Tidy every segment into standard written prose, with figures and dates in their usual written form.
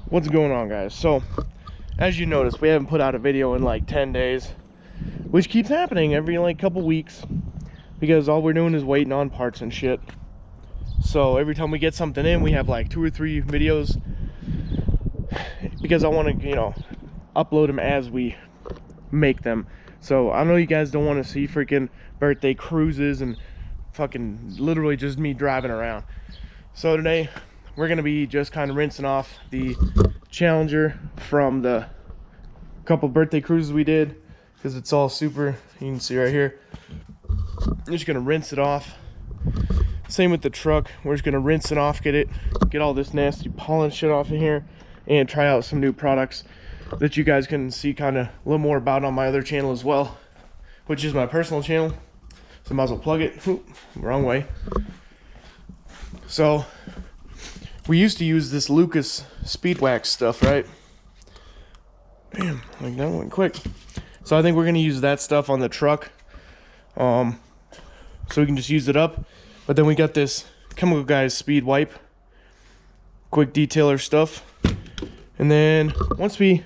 What's going on, guys? So as you noticed, we haven't put out a video in like 10 days, which keeps happening every like couple weeks because all we're doing is waiting on parts and shit. So every time we get something in, we have like 2 or 3 videos because I want to, you know, upload them as we make them. So I know you guys don't want to see freaking birthday cruises and fucking literally just me driving around. So today we're gonna be just kind of rinsing off the Challenger from the couple birthday cruises we did because it's all super, you can see right here. I'm just gonna rinse it off. Same with the truck, we're just gonna rinse it off, get all this nasty pollen shit off of here, and try out some new products that you guys can see kind of a little more about on my other channel as well, which is my personal channel. So might as well plug it. Oop, wrong way. So we used to use this Lucas Speed Wax stuff, right? Damn, like that went quick. So I think we're gonna use that stuff on the truck, so we can just use it up. But then we got this Chemical Guys Speed Wipe, quick detailer stuff. And then once we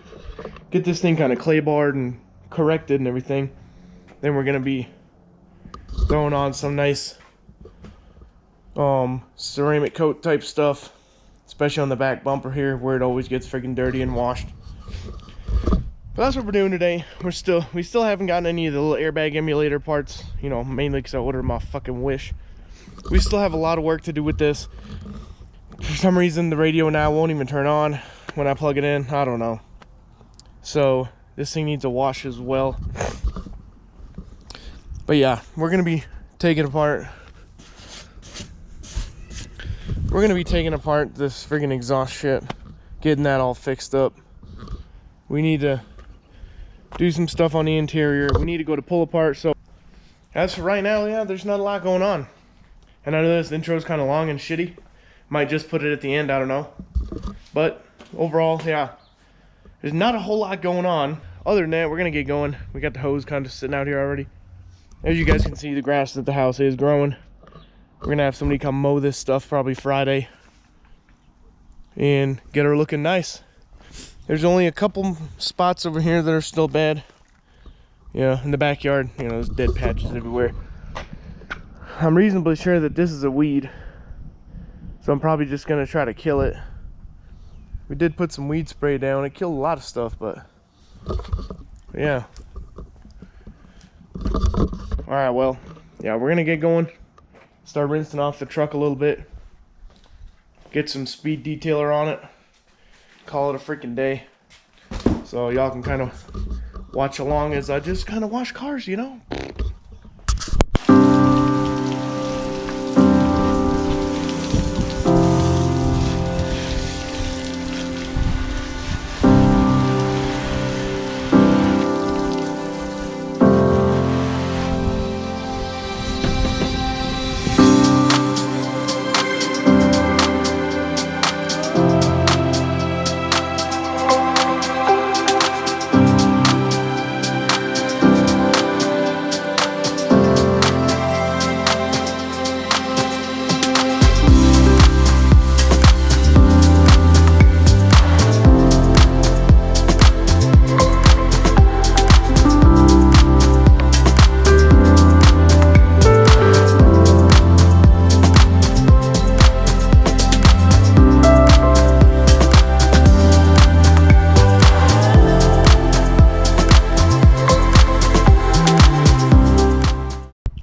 get this thing kind of clay barred and corrected and everything, then we're gonna be throwing on some nice ceramic coat type stuff, especially on the back bumper here where it always gets freaking dirty and washed. But that's what we're doing today. We still haven't gotten any of the little airbag emulator parts, you know, mainly because I ordered them off fucking Wish. We still have a lot of work to do with this. For some reason the radio now won't even turn on when I plug it in. I don't know. So this thing needs a wash as well. But yeah, we're gonna be taking apart this friggin' exhaust shit, getting that all fixed up. We need to do some stuff on the interior. We need to go to pull apart. So as for right now, yeah, there's not a lot going on. And I know this intro is kind of long and shitty. Might just put it at the end, I don't know. But overall, yeah, there's not a whole lot going on. Other than that, we're gonna get going. We got the hose kind of sitting out here already. As you guys can see, the grass at the house is growing. We're gonna have somebody come mow this stuff probably Friday and get her looking nice. There's only a couple spots over here that are still bad. Yeah, in the backyard, you know, there's dead patches everywhere. I'm reasonably sure that this is a weed, so I'm probably just gonna try to kill it. We did put some weed spray down. It killed a lot of stuff, but yeah. All right, well, yeah, we're gonna get going. Start rinsing off the truck a little bit. Get some speed detailer on it. Call it a freaking day. So y'all can kind of watch along as I just kind of wash cars, you know?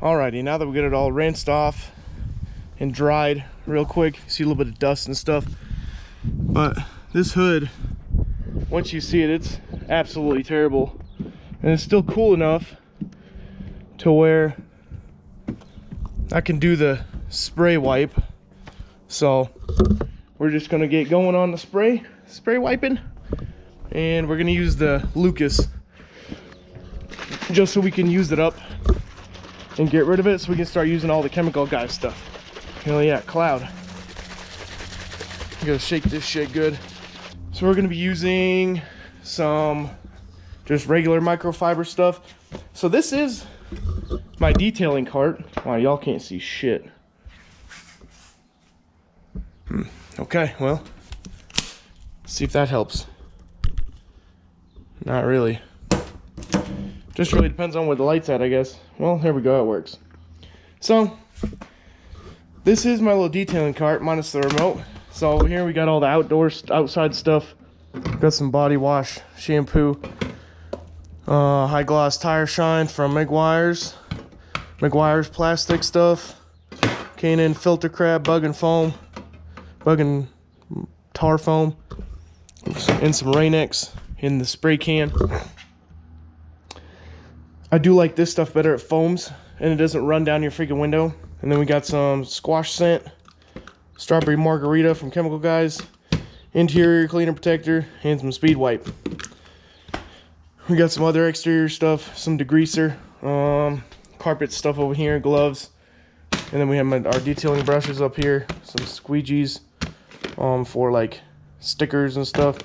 Alrighty, now that we get it all rinsed off and dried real quick, see a little bit of dust and stuff. But this hood, once you see it, it's absolutely terrible. And it's still cool enough to where I can do the spray wipe. So we're just gonna get going on the spray wiping. And we're gonna use the Lucas just so we can use it up and get rid of it, so we can start using all the Chemical Guys stuff. Hell yeah, cloud. I gotta shake this shit good. So we're gonna be using some just regular microfiber stuff. So this is my detailing cart. Wow, y'all can't see shit. Okay, well, See if that helps. Not really. Just really depends on where the light's at, I guess. Well, here we go, it works. So, this is my little detailing cart, minus the remote. So over here we got all the outside stuff. Got some body wash, shampoo, high gloss tire shine from Meguiar's plastic stuff, K&N filter crab, bug and tar foam, and some Rain-X in the spray can. I do like this stuff better. It foams and it doesn't run down your freaking window. And then we got some squash scent, strawberry margarita from Chemical Guys, interior cleaner protector, and some speed wipe. We got some other exterior stuff, some degreaser, carpet stuff over here, gloves, and then we have our detailing brushes up here, some squeegees for like stickers and stuff.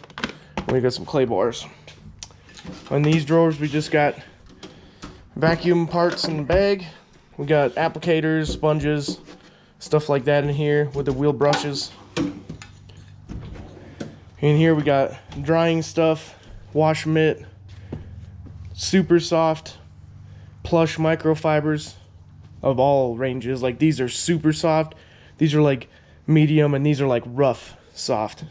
And we got some clay bars. In these drawers we just got vacuum parts in the bag. We got applicators, sponges, stuff like that in here with the wheel brushes. In here we got drying stuff, wash mitt, super soft plush microfibers of all ranges. Like these are super soft, these are like medium, and these are like rough soft.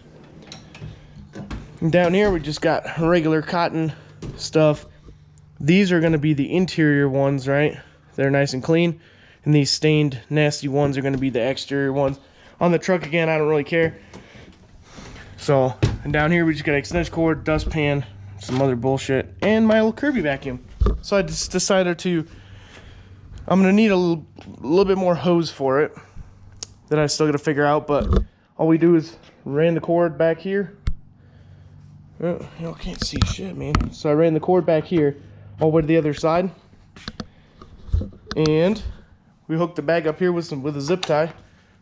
And down here we just got regular cotton stuff. These are going to be the interior ones, right? They're nice and clean. And these stained, nasty ones are going to be the exterior ones. On the truck, again, I don't really care. So, and down here we just got an extension cord, dustpan, some other bullshit, and my little Kirby vacuum. So I just decided I'm going to need a little bit more hose for it that I still got to figure out. But all we do is ran the cord back here. Y'all can't see shit, man. So I ran the cord back here all the way to the other side, and we hooked the bag up here with a zip tie.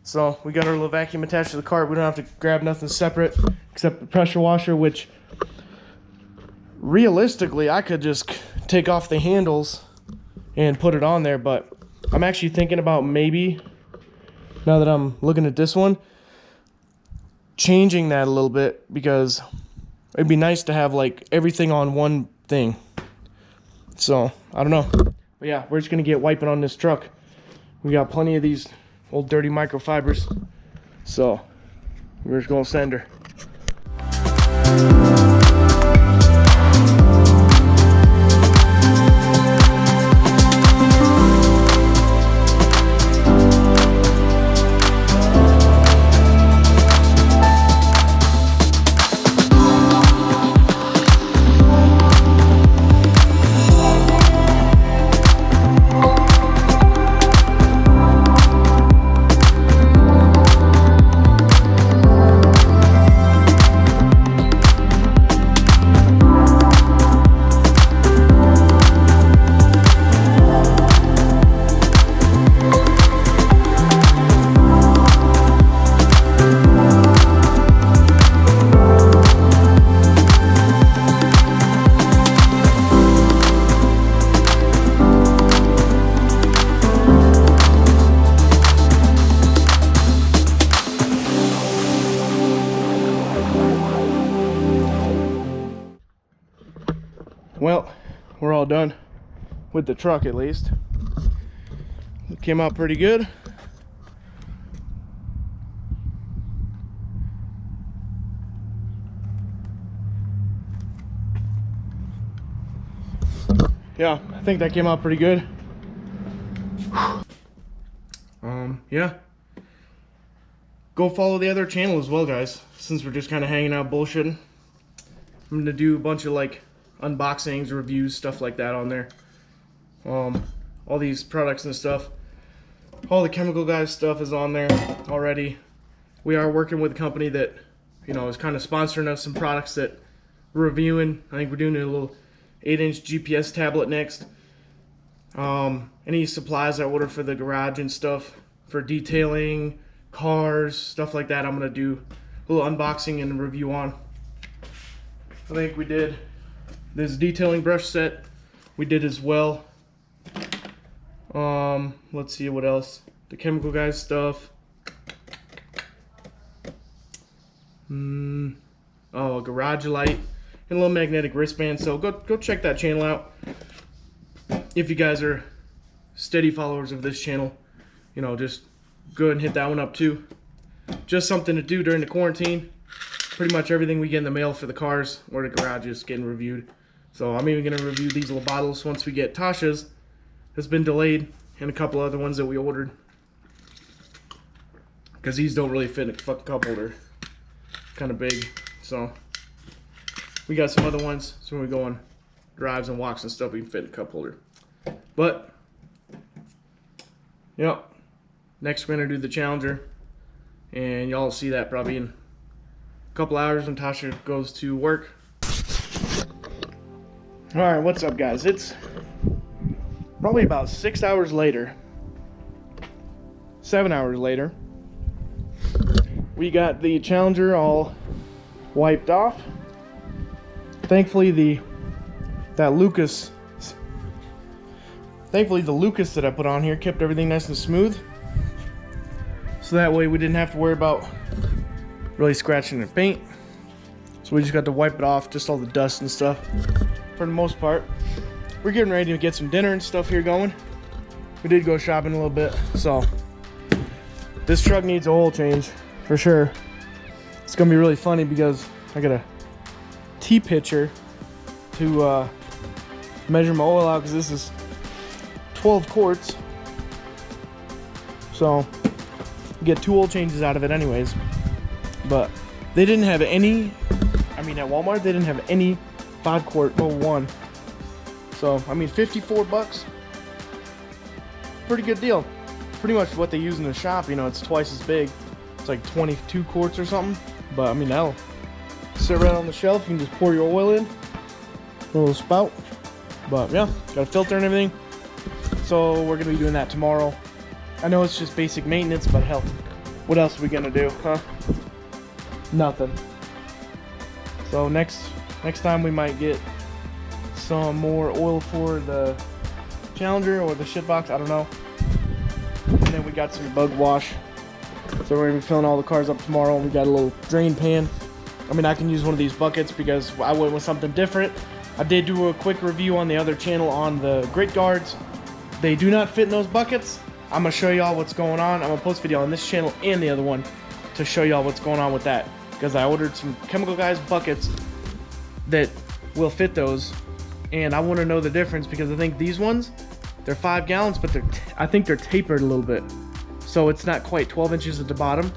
So we got our little vacuum attached to the cart. We don't have to grab nothing separate except the pressure washer, which realistically I could just take off the handles and put it on there, but I'm actually thinking about maybe, now that I'm looking at this one, changing that a little bit, because it'd be nice to have like everything on one thing. So, I don't know. But yeah, we're just going to get wiping on this truck. We got plenty of these old dirty microfibers. So, we're just going to send her. Well, we're all done with the truck, at least. It came out pretty good. Yeah, I think that came out pretty good. Yeah. Go follow the other channel as well, guys, since we're just kind of hanging out bullshitting. I'm gonna do a bunch of like unboxings, reviews, stuff like that on there. All these products and stuff. All the Chemical Guys stuff is on there already. We are working with a company that, you know, is kind of sponsoring us some products that we're reviewing. I think we're doing a little 8-inch GPS tablet next. Any supplies I order for the garage and stuff, for detailing, cars, stuff like that, I'm gonna do a little unboxing and review on. I think we did this detailing brush set. We did as well. Let's see what else. The Chemical Guys stuff. a garage light, and a little magnetic wristband. So go check that channel out if you guys are steady followers of this channel. You know, just go ahead and hit that one up too. Just something to do during the quarantine. Pretty much everything we get in the mail for the cars or the garage is getting reviewed. So I'm even going to review these little bottles once we get Tasha's. Has been delayed, and a couple other ones that we ordered, because these don't really fit in a fucking cup holder. Kind of big. So we got some other ones, so when we go on drives and walks and stuff, we can fit in a cup holder. But yep, next we're going to do the Challenger, and y'all will see that probably in a couple hours when Tasha goes to work. Alright, what's up guys? It's probably about 6 hours later, 7 hours later. We got the Challenger all wiped off. Thankfully the Lucas that I put on here kept everything nice and smooth, so that way we didn't have to worry about really scratching the paint. So we just got to wipe it off, just all the dust and stuff for the most part. We're getting ready to get some dinner and stuff here going. We did go shopping a little bit, so this truck needs a oil change for sure. It's gonna be really funny because I got a T-pitcher to measure my oil out, because this is 12 quarts, so you get 2 oil changes out of it anyways. But they didn't have any, I mean at Walmart they didn't have any 5-quart 01. So I mean 54 bucks, pretty good deal. Pretty much what they use in the shop, you know, it's twice as big. It's like 22 quarts or something. But I mean, that'll sit right on the shelf. You can just pour your oil in, a little spout. But yeah, got a filter and everything. So we're gonna be doing that tomorrow. I know it's just basic maintenance, but hell, what else are we gonna do, huh? Nothing. So next time we might get some more oil for the Challenger or the Shitbox, I don't know. And then we got some bug wash. So we're gonna be filling all the cars up tomorrow. We got a little drain pan. I mean, I can use one of these buckets because I went with something different. I did do a quick review on the other channel on the grate guards. They do not fit in those buckets. I'm gonna show y'all what's going on. I'm gonna post a video on this channel and the other one to show y'all what's going on with that, because I ordered some Chemical Guys buckets that will fit those, and I want to know the difference, because I think these ones, they're 5 gallons, but I think they're tapered a little bit, so it's not quite 12 inches at the bottom.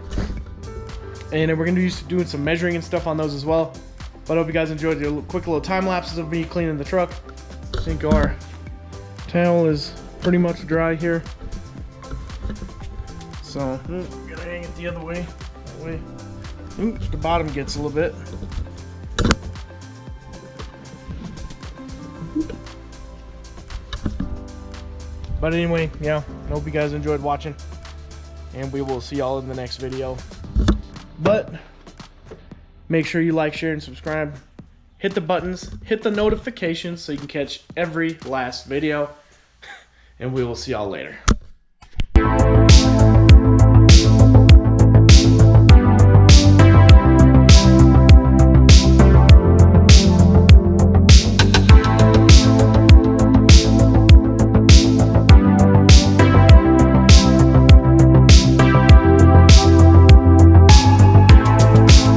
And then we're gonna be doing some measuring and stuff on those as well. But I hope you guys enjoyed the quick little time lapses of me cleaning the truck. I think our towel is pretty much dry here, so I'm gonna hang it the other way. That way the bottom gets a little bit. But anyway, yeah, I hope you guys enjoyed watching, and we will see y'all in the next video. But make sure you like, share, and subscribe. Hit the buttons, hit the notifications so you can catch every last video, and we will see y'all later.